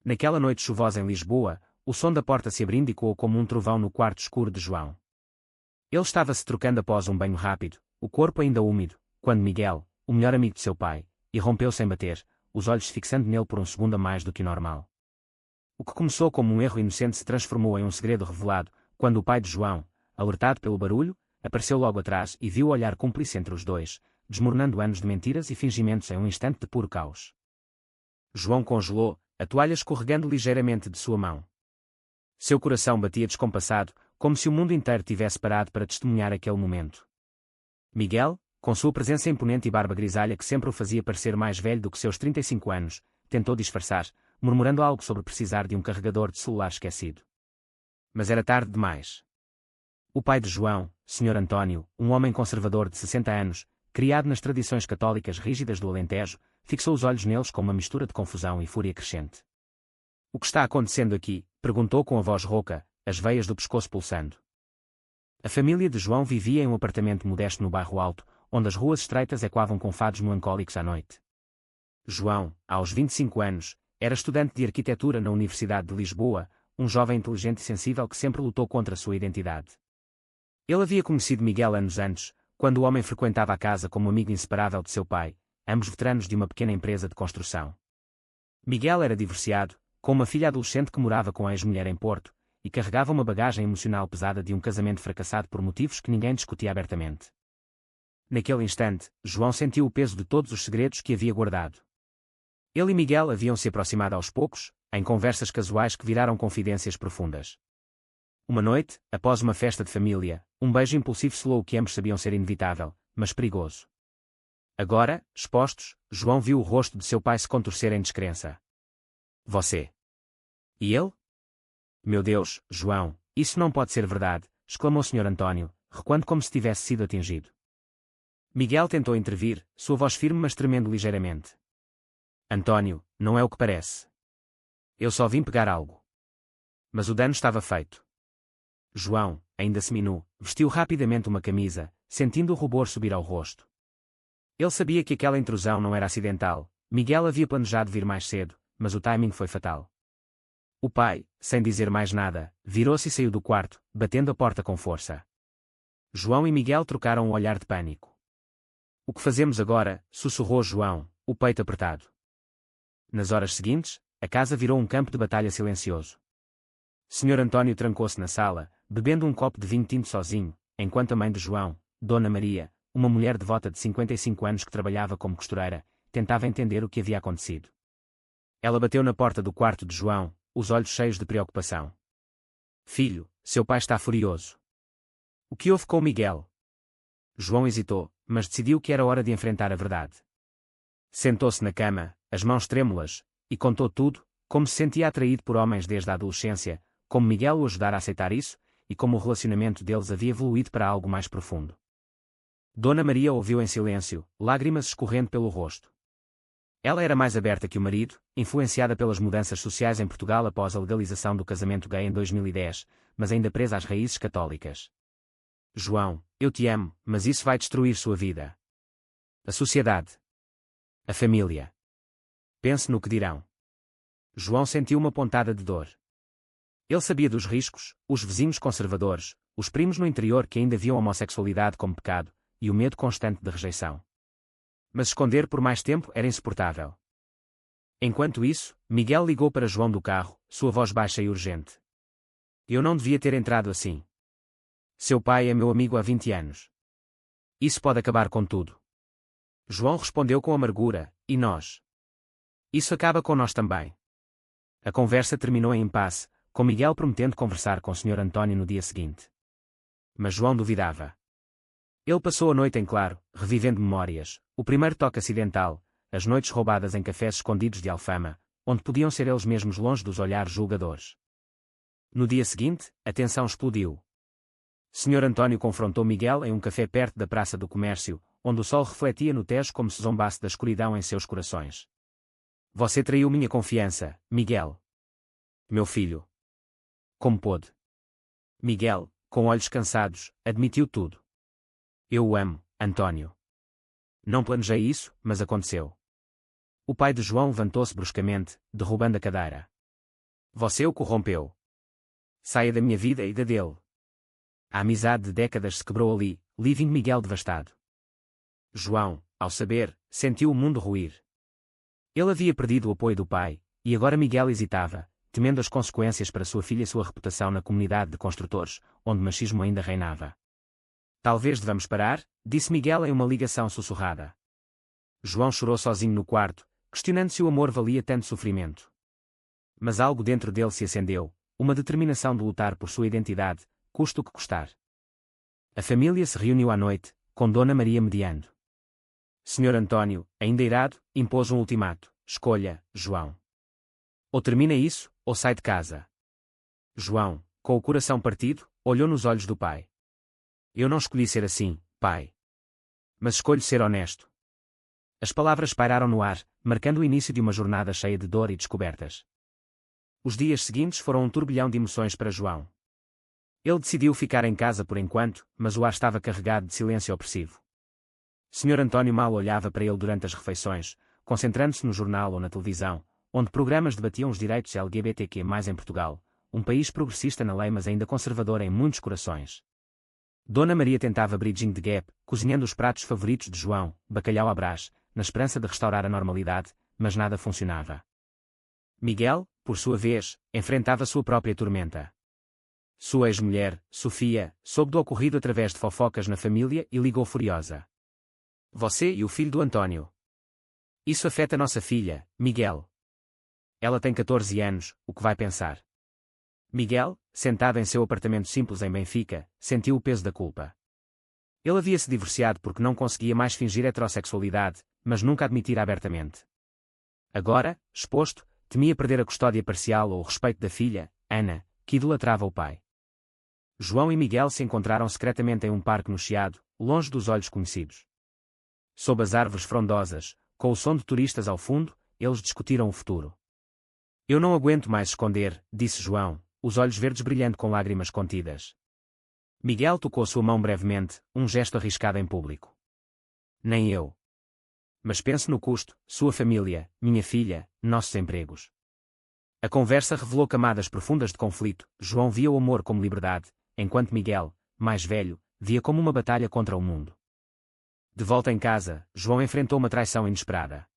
Naquela noite chuvosa em Lisboa, o som da porta se abrindo ecoou como um trovão no quarto escuro de João. Ele estava-se trocando após um banho rápido, o corpo ainda úmido, quando Miguel, o melhor amigo de seu pai, irrompeu sem bater, os olhos fixando nele por um segundo a mais do que o normal. O que começou como um erro inocente se transformou em um segredo revelado, quando o pai de João, alertado pelo barulho, apareceu logo atrás e viu o olhar cúmplice entre os dois, desmoronando anos de mentiras e fingimentos em um instante de puro caos. João congelou, a toalha escorregando ligeiramente de sua mão. Seu coração batia descompassado, como se o mundo inteiro tivesse parado para testemunhar aquele momento. Miguel, com sua presença imponente e barba grisalha que sempre o fazia parecer mais velho do que seus 35 anos, tentou disfarçar, murmurando algo sobre precisar de um carregador de celular esquecido. Mas era tarde demais. O pai de João, Sr. António, um homem conservador de 60 anos, criado nas tradições católicas rígidas do Alentejo, fixou os olhos neles com uma mistura de confusão e fúria crescente. "O que está acontecendo aqui?" perguntou com a voz rouca, as veias do pescoço pulsando. A família de João vivia em um apartamento modesto no bairro Alto, onde as ruas estreitas ecoavam com fados melancólicos à noite. João, aos 25 anos, era estudante de arquitetura na Universidade de Lisboa, um jovem inteligente e sensível que sempre lutou contra a sua identidade. Ele havia conhecido Miguel anos antes, quando o homem frequentava a casa como amigo inseparável de seu pai, ambos veteranos de uma pequena empresa de construção. Miguel era divorciado, com uma filha adolescente que morava com a ex-mulher em Porto, e carregava uma bagagem emocional pesada de um casamento fracassado por motivos que ninguém discutia abertamente. Naquele instante, João sentiu o peso de todos os segredos que havia guardado. Ele e Miguel haviam se aproximado aos poucos, em conversas casuais que viraram confidências profundas. Uma noite, após uma festa de família, um beijo impulsivo selou o que ambos sabiam ser inevitável, mas perigoso. Agora, expostos, João viu o rosto de seu pai se contorcer em descrença. "Você? E ele?" "Meu Deus, João, isso não pode ser verdade", exclamou Sr. António, recuando como se tivesse sido atingido. Miguel tentou intervir, sua voz firme mas tremendo ligeiramente. "António, não é o que parece. Eu só vim pegar algo." Mas o dano estava feito. João, ainda seminu, vestiu rapidamente uma camisa, sentindo o rubor subir ao rosto. Ele sabia que aquela intrusão não era acidental. Miguel havia planejado vir mais cedo, mas o timing foi fatal. O pai, sem dizer mais nada, virou-se e saiu do quarto, batendo a porta com força. João e Miguel trocaram um olhar de pânico. "O que fazemos agora?" sussurrou João, o peito apertado. Nas horas seguintes, a casa virou um campo de batalha silencioso. Sr. António trancou-se na sala, bebendo um copo de vinho tinto sozinho, enquanto a mãe de João, Dona Maria, uma mulher devota de 55 anos que trabalhava como costureira, tentava entender o que havia acontecido. Ela bateu na porta do quarto de João, os olhos cheios de preocupação. "Filho, seu pai está furioso." "O que houve com Miguel?" João hesitou, mas decidiu que era hora de enfrentar a verdade. Sentou-se na cama, as mãos trêmulas, e contou tudo, como se sentia atraído por homens desde a adolescência, como Miguel o ajudara a aceitar isso, e como o relacionamento deles havia evoluído para algo mais profundo. Dona Maria ouviu em silêncio, lágrimas escorrendo pelo rosto. Ela era mais aberta que o marido, influenciada pelas mudanças sociais em Portugal após a legalização do casamento gay em 2010, mas ainda presa às raízes católicas. "João, eu te amo, mas isso vai destruir sua vida. A sociedade. A família. Pense no que dirão." João sentiu uma pontada de dor. Ele sabia dos riscos, os vizinhos conservadores, os primos no interior que ainda viam a homossexualidade como pecado, e o medo constante de rejeição. Mas esconder por mais tempo era insuportável. Enquanto isso, Miguel ligou para João do carro, sua voz baixa e urgente. "Eu não devia ter entrado assim. Seu pai é meu amigo há 20 anos. Isso pode acabar com tudo." João respondeu com amargura, "E nós? Isso acaba com nós também." A conversa terminou em impasse, com Miguel prometendo conversar com o Sr. António no dia seguinte. Mas João duvidava. Ele passou a noite em claro, revivendo memórias, o primeiro toque acidental, as noites roubadas em cafés escondidos de Alfama, onde podiam ser eles mesmos longe dos olhares julgadores. No dia seguinte, a tensão explodiu. Sr. António confrontou Miguel em um café perto da Praça do Comércio, onde o sol refletia no Tejo como se zombasse da escuridão em seus corações. "Você traiu minha confiança, Miguel." "Meu filho." "Como pôde?" Miguel, com olhos cansados, admitiu tudo. "Eu o amo, António. Não planejei isso, mas aconteceu." O pai de João levantou-se bruscamente, derrubando a cadeira. Você o corrompeu. Saia da minha vida e da dele. A amizade de décadas se quebrou ali, living Miguel devastado. João, ao saber, sentiu o mundo ruir. Ele havia perdido o apoio do pai, e agora Miguel hesitava, temendo as consequências para sua filha e sua reputação na comunidade de construtores, onde machismo ainda reinava. Talvez devamos parar, disse Miguel em uma ligação sussurrada. João chorou sozinho no quarto, questionando se o amor valia tanto sofrimento. Mas algo dentro dele se acendeu, uma determinação de lutar por sua identidade, custe o que custar. A família se reuniu à noite, com Dona Maria mediando. Senhor Antônio, ainda irado, impôs um ultimato: escolha, João. Ou termina isso, ou sai de casa. João, com o coração partido, olhou nos olhos do pai. Eu não escolhi ser assim, pai. Mas escolho ser honesto. As palavras pairaram no ar, marcando o início de uma jornada cheia de dor e descobertas. Os dias seguintes foram um turbilhão de emoções para João. Ele decidiu ficar em casa por enquanto, mas o ar estava carregado de silêncio opressivo. Senhor Antônio mal olhava para ele durante as refeições, concentrando-se no jornal ou na televisão, onde programas debatiam os direitos LGBTQ+ em Portugal, um país progressista na lei mas ainda conservador em muitos corações. Dona Maria tentava bridging the gap, cozinhando os pratos favoritos de João, bacalhau à Brás, na esperança de restaurar a normalidade, mas nada funcionava. Miguel, por sua vez, enfrentava sua própria tormenta. Sua ex-mulher, Sofia, soube do ocorrido através de fofocas na família e ligou furiosa. Você e o filho do Antônio. Isso afeta nossa filha, Miguel. Ela tem 14 anos, o que vai pensar? Miguel, sentado em seu apartamento simples em Benfica, sentiu o peso da culpa. Ele havia se divorciado porque não conseguia mais fingir heterossexualidade, mas nunca admitir abertamente. Agora, exposto, temia perder a custódia parcial ou o respeito da filha, Ana, que idolatrava o pai. João e Miguel se encontraram secretamente em um parque no Chiado, longe dos olhos conhecidos. Sob as árvores frondosas, com o som de turistas ao fundo, eles discutiram o futuro. Eu não aguento mais esconder, disse João, os olhos verdes brilhando com lágrimas contidas. Miguel tocou sua mão brevemente, um gesto arriscado em público. Nem eu. Mas pense no custo, sua família, minha filha, nossos empregos. A conversa revelou camadas profundas de conflito. João via o amor como liberdade, enquanto Miguel, mais velho, via como uma batalha contra o mundo. De volta em casa, João enfrentou uma traição inesperada.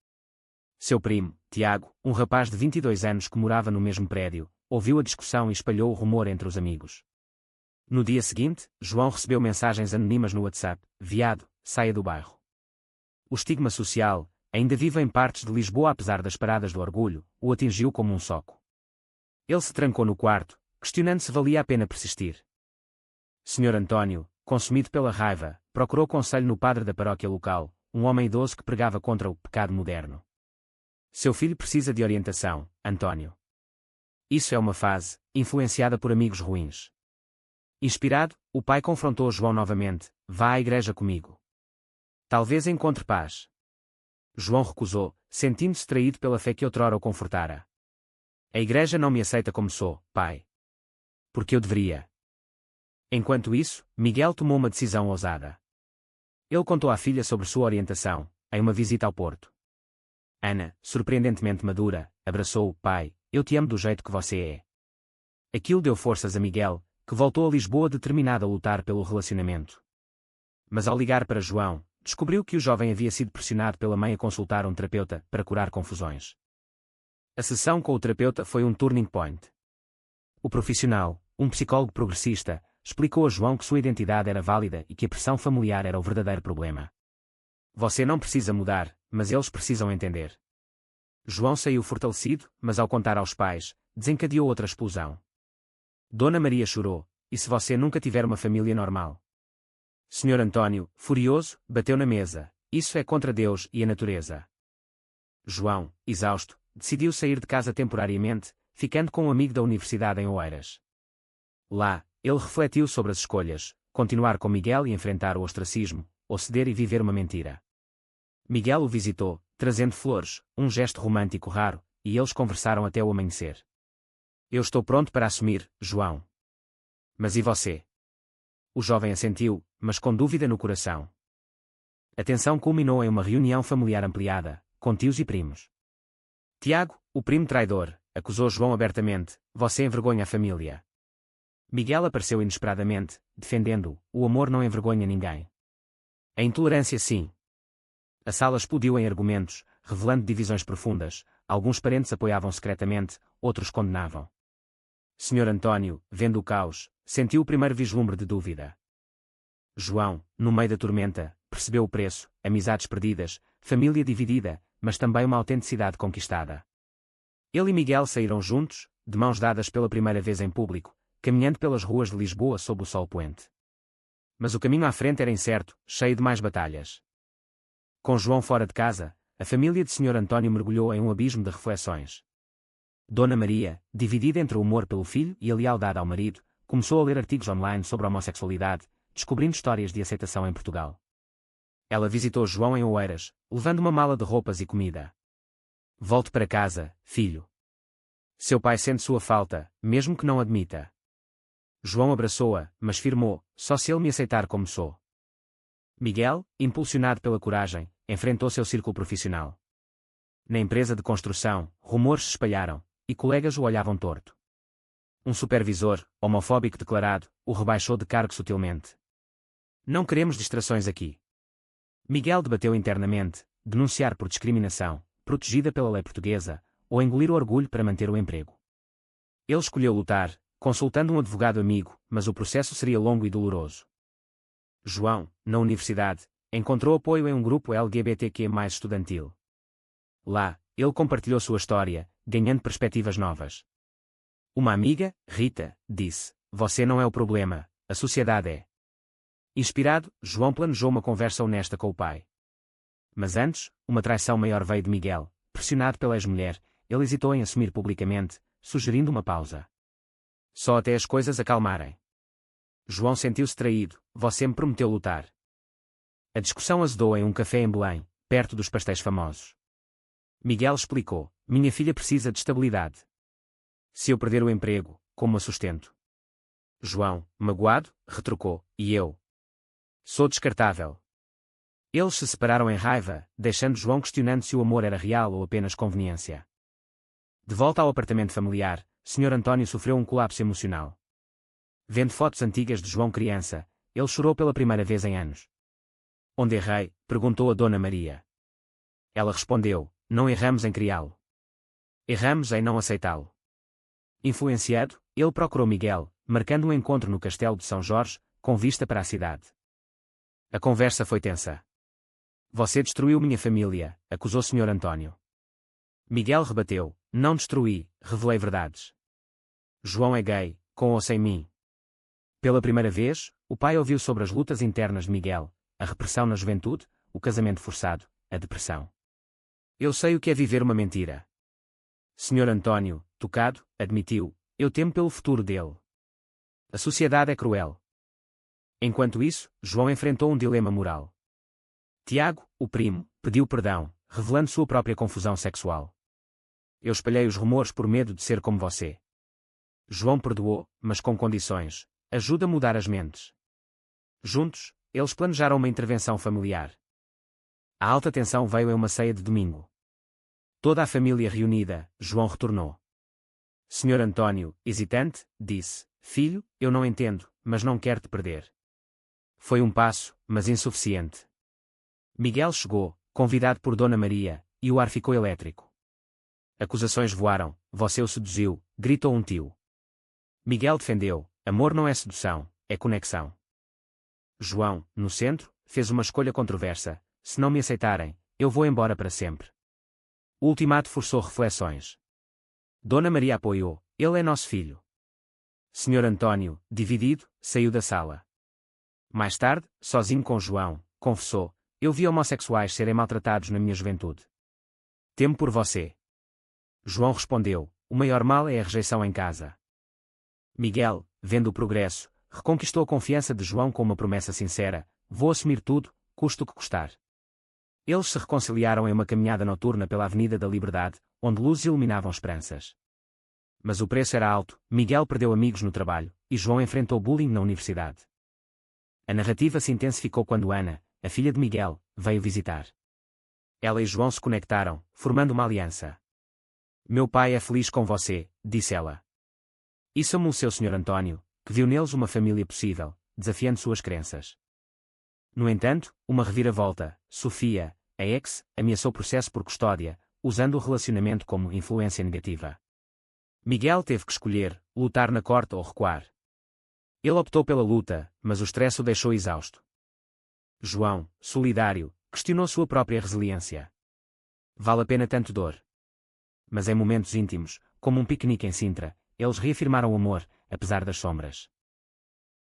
Seu primo, Tiago, um rapaz de 22 anos que morava no mesmo prédio, ouviu a discussão e espalhou o rumor entre os amigos. No dia seguinte, João recebeu mensagens anônimas no WhatsApp: viado, saia do bairro. O estigma social, ainda vivo em partes de Lisboa apesar das paradas do orgulho, o atingiu como um soco. Ele se trancou no quarto, questionando se valia a pena persistir. Senhor Antônio, consumido pela raiva, procurou conselho no padre da paróquia local, um homem idoso que pregava contra o pecado moderno. Seu filho precisa de orientação, Antônio. Isso é uma fase, influenciada por amigos ruins. Inspirado, o pai confrontou João novamente: vá à igreja comigo. Talvez encontre paz. João recusou, sentindo-se traído pela fé que outrora o confortara. A igreja não me aceita como sou, pai. Porque eu deveria. Enquanto isso, Miguel tomou uma decisão ousada. Ele contou à filha sobre sua orientação, em uma visita ao Porto. Ana, surpreendentemente madura, abraçou-o: pai, eu te amo do jeito que você é. Aquilo deu forças a Miguel, que voltou a Lisboa determinado a lutar pelo relacionamento. Mas ao ligar para João, descobriu que o jovem havia sido pressionado pela mãe a consultar um terapeuta para curar confusões. A sessão com o terapeuta foi um turning point. O profissional, um psicólogo progressista, explicou a João que sua identidade era válida e que a pressão familiar era o verdadeiro problema. Você não precisa mudar, mas eles precisam entender. João saiu fortalecido, mas ao contar aos pais, desencadeou outra explosão. Dona Maria chorou: e se você nunca tiver uma família normal? Senhor Antônio, furioso, bateu na mesa: isso é contra Deus e a natureza. João, exausto, decidiu sair de casa temporariamente, ficando com um amigo da universidade em Oeiras. Lá, ele refletiu sobre as escolhas: continuar com Miguel e enfrentar o ostracismo, ou ceder e viver uma mentira. Miguel o visitou, trazendo flores, um gesto romântico raro, e eles conversaram até o amanhecer. Eu estou pronto para assumir, João. Mas e você? O jovem assentiu, mas com dúvida no coração. A tensão culminou em uma reunião familiar ampliada, com tios e primos. Tiago, o primo traidor, acusou João abertamente, você envergonha a família. Miguel apareceu inesperadamente, defendendo-o, o amor não envergonha ninguém. A intolerância sim. A sala explodiu em argumentos, revelando divisões profundas, alguns parentes apoiavam secretamente, outros condenavam. Sr. António, vendo o caos, sentiu o primeiro vislumbre de dúvida. João, no meio da tormenta, percebeu o preço, amizades perdidas, família dividida, mas também uma autenticidade conquistada. Ele e Miguel saíram juntos, de mãos dadas pela primeira vez em público, caminhando pelas ruas de Lisboa sob o sol poente. Mas o caminho à frente era incerto, cheio de mais batalhas. Com João fora de casa, a família de Sr. António mergulhou em um abismo de reflexões. Dona Maria, dividida entre o amor pelo filho e a lealdade ao marido, começou a ler artigos online sobre a homossexualidade, descobrindo histórias de aceitação em Portugal. Ela visitou João em Oeiras, levando uma mala de roupas e comida. Volte para casa, filho. Seu pai sente sua falta, mesmo que não admita. João abraçou-a, mas firmou, só se ele me aceitar como sou. Miguel, impulsionado pela coragem, enfrentou seu círculo profissional. Na empresa de construção, rumores se espalharam, e colegas o olhavam torto. Um supervisor, homofóbico declarado, o rebaixou de cargo sutilmente. Não queremos distrações aqui. Miguel debateu internamente, denunciar por discriminação, protegida pela lei portuguesa, ou engolir o orgulho para manter o emprego. Ele escolheu lutar, consultando um advogado amigo, mas o processo seria longo e doloroso. João, na universidade, encontrou apoio em um grupo LGBTQ+ estudantil. Lá, ele compartilhou sua história, ganhando perspectivas novas. Uma amiga, Rita, disse: "Você não é o problema, a sociedade é." Inspirado, João planejou uma conversa honesta com o pai. Mas antes, uma traição maior veio de Miguel. Pressionado pela ex-mulher, ele hesitou em assumir publicamente, sugerindo uma pausa. Só até as coisas acalmarem. João sentiu-se traído, você me prometeu lutar. A discussão azedou em um café em Belém, perto dos pastéis famosos. Miguel explicou: minha filha precisa de estabilidade. Se eu perder o emprego, como a sustento? João, magoado, retrucou: e eu? Sou descartável. Eles se separaram em raiva, deixando João questionando se o amor era real ou apenas conveniência. De volta ao apartamento familiar, Sr. António sofreu um colapso emocional. Vendo fotos antigas de João criança, ele chorou pela primeira vez em anos. Onde errei? Perguntou a Dona Maria. Ela respondeu: não erramos em criá-lo. Erramos em não aceitá-lo. Influenciado, ele procurou Miguel, marcando um encontro no Castelo de São Jorge, com vista para a cidade. A conversa foi tensa. Você destruiu minha família, acusou Sr. António. Miguel rebateu: não destruí, revelei verdades. João é gay, com ou sem mim. Pela primeira vez, o pai ouviu sobre as lutas internas de Miguel, a repressão na juventude, o casamento forçado, a depressão. Eu sei o que é viver uma mentira. Sr. António, tocado, admitiu: eu temo pelo futuro dele. A sociedade é cruel. Enquanto isso, João enfrentou um dilema moral. Tiago, o primo, pediu perdão, revelando sua própria confusão sexual. Eu espalhei os rumores por medo de ser como você. João perdoou, mas com condições. Ajuda a mudar as mentes. Juntos, eles planejaram uma intervenção familiar. A alta tensão veio em uma ceia de domingo. Toda a família reunida, João retornou. Sr. António, hesitante, disse: filho, eu não entendo, mas não quero te perder. Foi um passo, mas insuficiente. Miguel chegou, convidado por Dona Maria, e o ar ficou elétrico. Acusações voaram: você o seduziu, gritou um tio. Miguel defendeu: amor não é sedução, é conexão. João, no centro, fez uma escolha controversa: se não me aceitarem, eu vou embora para sempre. O ultimato forçou reflexões. Dona Maria apoiou: ele é nosso filho. Sr. António, dividido, saiu da sala. Mais tarde, sozinho com João, confessou: eu vi homossexuais serem maltratados na minha juventude. Temo por você. João respondeu: o maior mal é a rejeição em casa. Miguel, vendo o progresso, reconquistou a confiança de João com uma promessa sincera: vou assumir tudo, custe o que custar. Eles se reconciliaram em uma caminhada noturna pela Avenida da Liberdade, onde luzes iluminavam esperanças. Mas o preço era alto, Miguel perdeu amigos no trabalho, e João enfrentou bullying na universidade. A narrativa se intensificou quando Ana, a filha de Miguel, veio visitar. Ela e João se conectaram, formando uma aliança. Meu pai é feliz com você, disse ela. Isso amoleceu Sr. António, que viu neles uma família possível, desafiando suas crenças. No entanto, uma reviravolta, Sofia, a ex, ameaçou processo por custódia, usando o relacionamento como influência negativa. Miguel teve que escolher, lutar na corte ou recuar. Ele optou pela luta, mas o estresse o deixou exausto. João, solidário, questionou sua própria resiliência. Vale a pena tanto dor? Mas em momentos íntimos, como um piquenique em Sintra, eles reafirmaram o amor, apesar das sombras.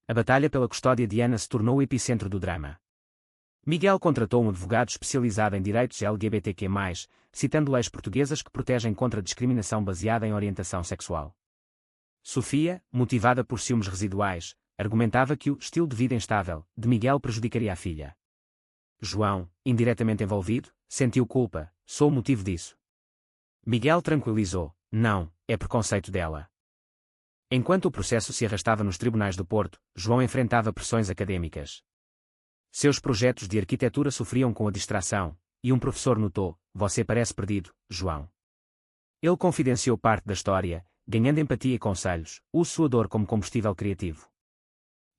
A batalha pela custódia de Ana se tornou o epicentro do drama. Miguel contratou um advogado especializado em direitos LGBTQ+, citando leis portuguesas que protegem contra a discriminação baseada em orientação sexual. Sofia, motivada por ciúmes residuais, argumentava que o estilo de vida instável de Miguel prejudicaria a filha. João, indiretamente envolvido, sentiu culpa, sou o motivo disso. Miguel tranquilizou, não, é preconceito dela. Enquanto o processo se arrastava nos tribunais do Porto, João enfrentava pressões acadêmicas. Seus projetos de arquitetura sofriam com a distração, e um professor notou, você parece perdido, João. Ele confidenciou parte da história, ganhando empatia e conselhos, use sua dor como combustível criativo.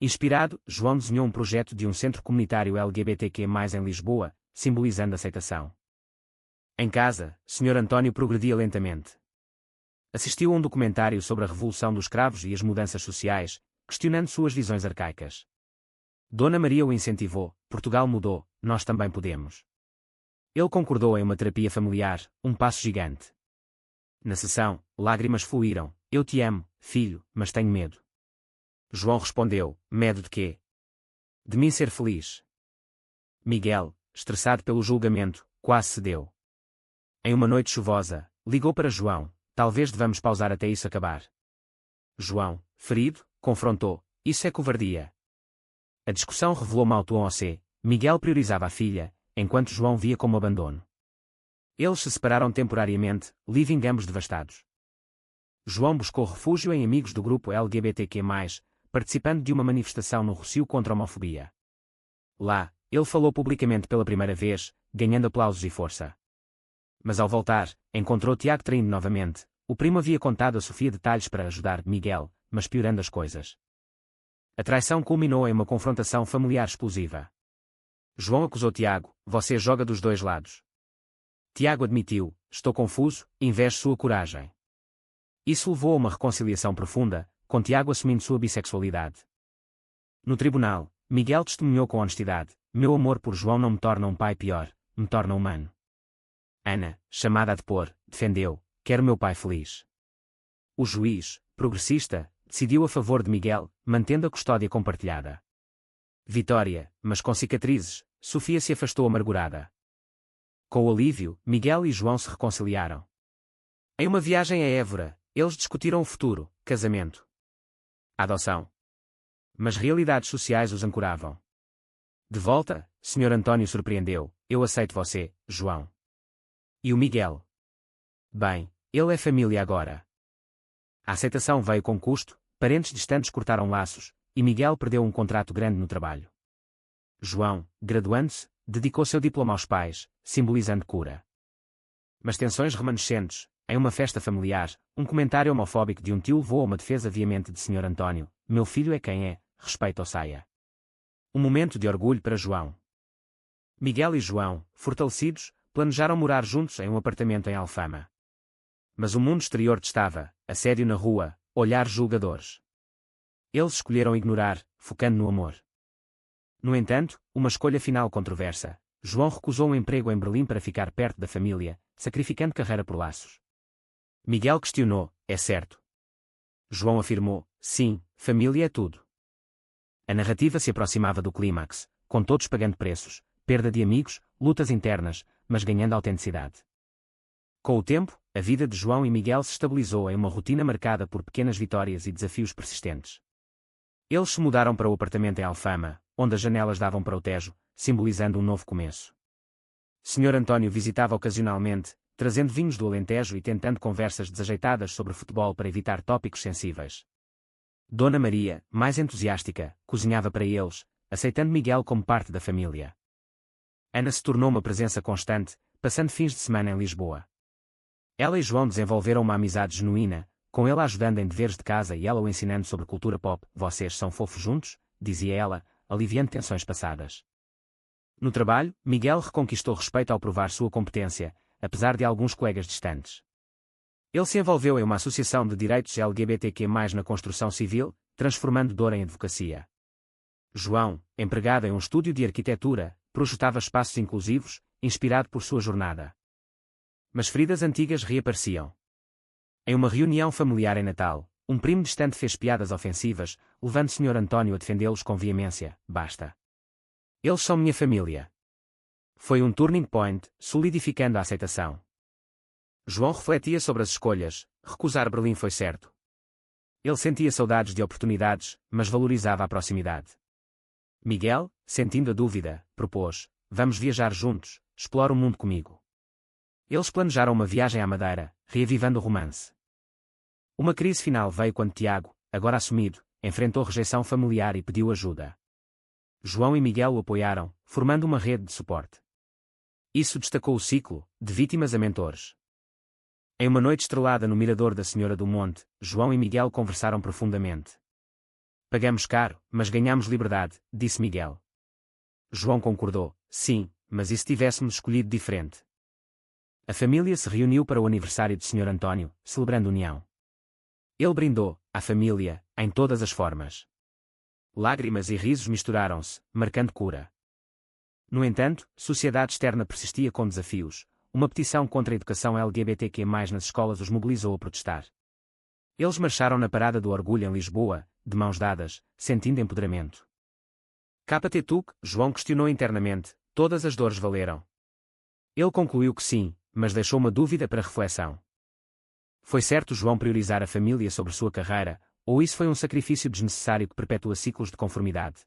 Inspirado, João desenhou um projeto de um centro comunitário LGBTQ+, em Lisboa, simbolizando aceitação. Em casa, Sr. António progredia lentamente. Assistiu a um documentário sobre a Revolução dos Cravos e as mudanças sociais, questionando suas visões arcaicas. Dona Maria o incentivou, Portugal mudou, nós também podemos. Ele concordou em uma terapia familiar, um passo gigante. Na sessão, lágrimas fluíram, eu te amo, filho, mas tenho medo. João respondeu, medo de quê? De mim ser feliz. Miguel, estressado pelo julgamento, quase cedeu. Em uma noite chuvosa, ligou para João, talvez devamos pausar até isso acabar. João, ferido, confrontou, isso é covardia. A discussão revelou mau tom ao C. Miguel priorizava a filha, enquanto João via como abandono. Eles se separaram temporariamente, living ambos devastados. João buscou refúgio em amigos do grupo LGBTQ+, participando de uma manifestação no Rossio contra a homofobia. Lá, ele falou publicamente pela primeira vez, ganhando aplausos e força. Mas ao voltar, encontrou Tiago traindo novamente. O primo havia contado a Sofia detalhes para ajudar Miguel, mas piorando as coisas. A traição culminou em uma confrontação familiar explosiva. João acusou Tiago, você joga dos dois lados. Tiago admitiu, estou confuso, invejo sua coragem. Isso levou a uma reconciliação profunda, com Tiago assumindo sua bissexualidade. No tribunal, Miguel testemunhou com honestidade, meu amor por João não me torna um pai pior, me torna humano. Ana, chamada a depor, defendeu, quero meu pai feliz. O juiz, progressista, decidiu a favor de Miguel, mantendo a custódia compartilhada. Vitória, mas com cicatrizes, Sofia se afastou amargurada. Com o alívio, Miguel e João se reconciliaram. Em uma viagem a Évora, eles discutiram o futuro, casamento. A adoção. Mas realidades sociais os ancoravam. De volta, Sr. António surpreendeu, eu aceito você, João. E o Miguel? Bem, ele é família agora. A aceitação veio com custo, parentes distantes cortaram laços, e Miguel perdeu um contrato grande no trabalho. João, graduando-se, dedicou seu diploma aos pais, simbolizando cura. Mas tensões remanescentes, em uma festa familiar, um comentário homofóbico de um tio levou a uma defesa veemente de Sr. António, meu filho é quem é, respeito ou saia. Um momento de orgulho para João. Miguel e João, fortalecidos, planejaram morar juntos em um apartamento em Alfama. Mas o mundo exterior testava, assédio na rua, olhares julgadores. Eles escolheram ignorar, focando no amor. No entanto, uma escolha final controversa. João recusou um emprego em Berlim para ficar perto da família, sacrificando carreira por laços. Miguel questionou, é certo? João afirmou, sim, família é tudo. A narrativa se aproximava do clímax, com todos pagando preços, perda de amigos, lutas internas, mas ganhando autenticidade. Com o tempo, a vida de João e Miguel se estabilizou em uma rotina marcada por pequenas vitórias e desafios persistentes. Eles se mudaram para o apartamento em Alfama, onde as janelas davam para o Tejo, simbolizando um novo começo. Sr. António visitava ocasionalmente, trazendo vinhos do Alentejo e tentando conversas desajeitadas sobre futebol para evitar tópicos sensíveis. Dona Maria, mais entusiástica, cozinhava para eles, aceitando Miguel como parte da família. Ana se tornou uma presença constante, passando fins de semana em Lisboa. Ela e João desenvolveram uma amizade genuína, com ele a ajudando em deveres de casa e ela o ensinando sobre cultura pop. Vocês são fofos juntos, dizia ela, aliviando tensões passadas. No trabalho, Miguel reconquistou respeito ao provar sua competência, apesar de alguns colegas distantes. Ele se envolveu em uma associação de direitos LGBTQ+, na construção civil, transformando dor em advocacia. João, empregado em um estúdio de arquitetura, projetava espaços inclusivos, inspirado por sua jornada. Mas feridas antigas reapareciam. Em uma reunião familiar em Natal, um primo distante fez piadas ofensivas, levando Sr. António a defendê-los com veemência. Basta. Eles são minha família. Foi um turning point, solidificando a aceitação. João refletia sobre as escolhas. Recusar Berlim foi certo. Ele sentia saudades de oportunidades, mas valorizava a proximidade. Miguel, sentindo a dúvida, propôs: vamos viajar juntos, explora o mundo comigo. Eles planejaram uma viagem à Madeira, reavivando o romance. Uma crise final veio quando Tiago, agora assumido, enfrentou rejeição familiar e pediu ajuda. João e Miguel o apoiaram, formando uma rede de suporte. Isso destacou o ciclo, de vítimas a mentores. Em uma noite estrelada no mirador da Senhora do Monte, João e Miguel conversaram profundamente. Pagamos caro, mas ganhamos liberdade, disse Miguel. João concordou: sim, mas e se tivéssemos escolhido diferente? A família se reuniu para o aniversário de Sr. António, celebrando união. Ele brindou, à família, em todas as formas. Lágrimas e risos misturaram-se, marcando cura. No entanto, sociedade externa persistia com desafios. Uma petição contra a educação LGBTQ+, nas escolas os mobilizou a protestar. Eles marcharam na Parada do Orgulho em Lisboa, de mãos dadas, sentindo empoderamento. KT Tuc, João questionou internamente: todas as dores valeram? Ele concluiu que sim, mas deixou uma dúvida para reflexão. Foi certo João priorizar a família sobre sua carreira, ou isso foi um sacrifício desnecessário que perpetua ciclos de conformidade?